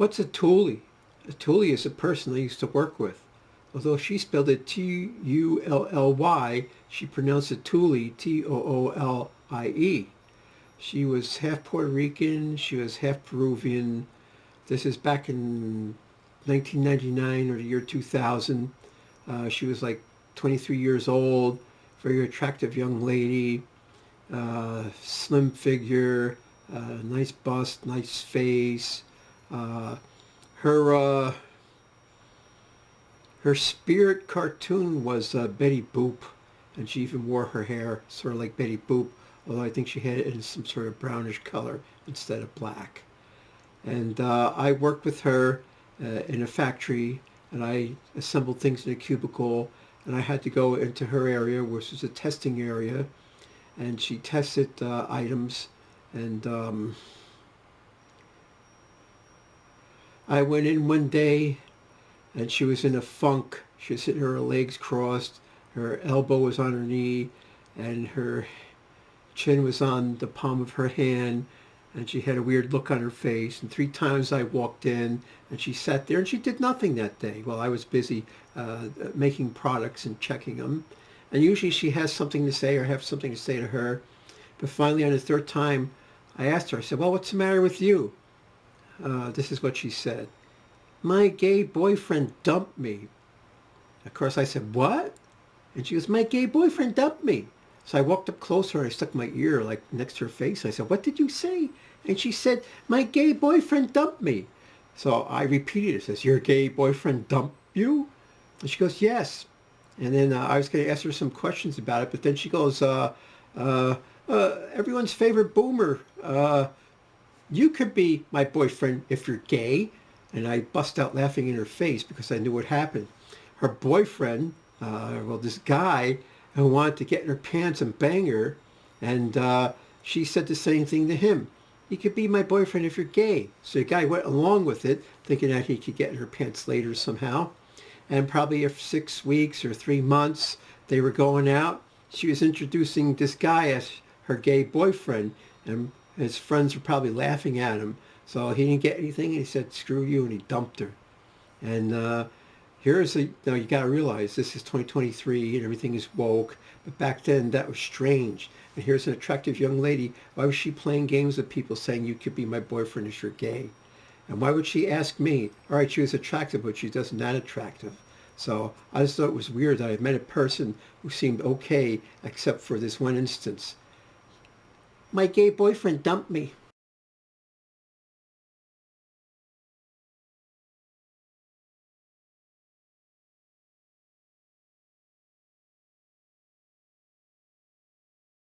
What's a Toolie? A Toolie is a person I used to work with. Although she spelled it T-U-L-L-Y, she pronounced it Toolie, T-O-O-L-I-E. She was half Puerto Rican, she was half Peruvian. This is back in 1999 or the year 2000. She was like 23 years old, very attractive young lady, slim figure, nice bust, nice face. Uh, her her spirit cartoon was Betty Boop, and she even wore her hair sort of like Betty Boop, although I think she had it in some sort of brownish color instead of black. And I worked with her in a factory, and I assembled things in a cubicle, and I had to go into her area, which was a testing area, and she tested items, and I went in one day, and she was in a funk. She was sitting her legs crossed, her elbow was on her knee, and her chin was on the palm of her hand, and she had a weird look on her face. And 3 times I walked in, and she sat there, and she did nothing that day while I was busy making products and checking them. And usually she has something to say or I have something to say to her. But finally, on the 3rd time, I asked her, I said, well, what's the matter with you? This is what she said. My gay boyfriend dumped me. Of course, I said, what? And she goes, my gay boyfriend dumped me. So I walked up closer and I stuck my ear like next to her face. I said, what did you say? And she said, my gay boyfriend dumped me. So I repeated it. Says, your gay boyfriend dumped you? And she goes, yes. And then I was going to ask her some questions about it, but then she goes, everyone's favorite boomer. You could be my boyfriend if you're gay. And I bust out laughing in her face because I knew what happened. Her boyfriend, well, this guy who wanted to get in her pants and bang her, and she said the same thing to him. He could be my boyfriend if you're gay. So the guy went along with it, thinking that he could get in her pants later somehow. And probably after 6 weeks or 3 months, they were going out. She was introducing this guy as her gay boyfriend, and his friends were probably laughing at him. So he didn't get anything, and he said, screw you, and he dumped her. And here's a, now you got to realize this is 2023 and everything is woke, but back then that was strange. And here's an attractive young lady. Why was she playing games with people saying you could be my boyfriend if you're gay? And why would she ask me? All right, she was attractive, but she doesn't that attractive. So I just thought it was weird that I met a person who seemed okay, except for this one instance. My gay boyfriend dumped me.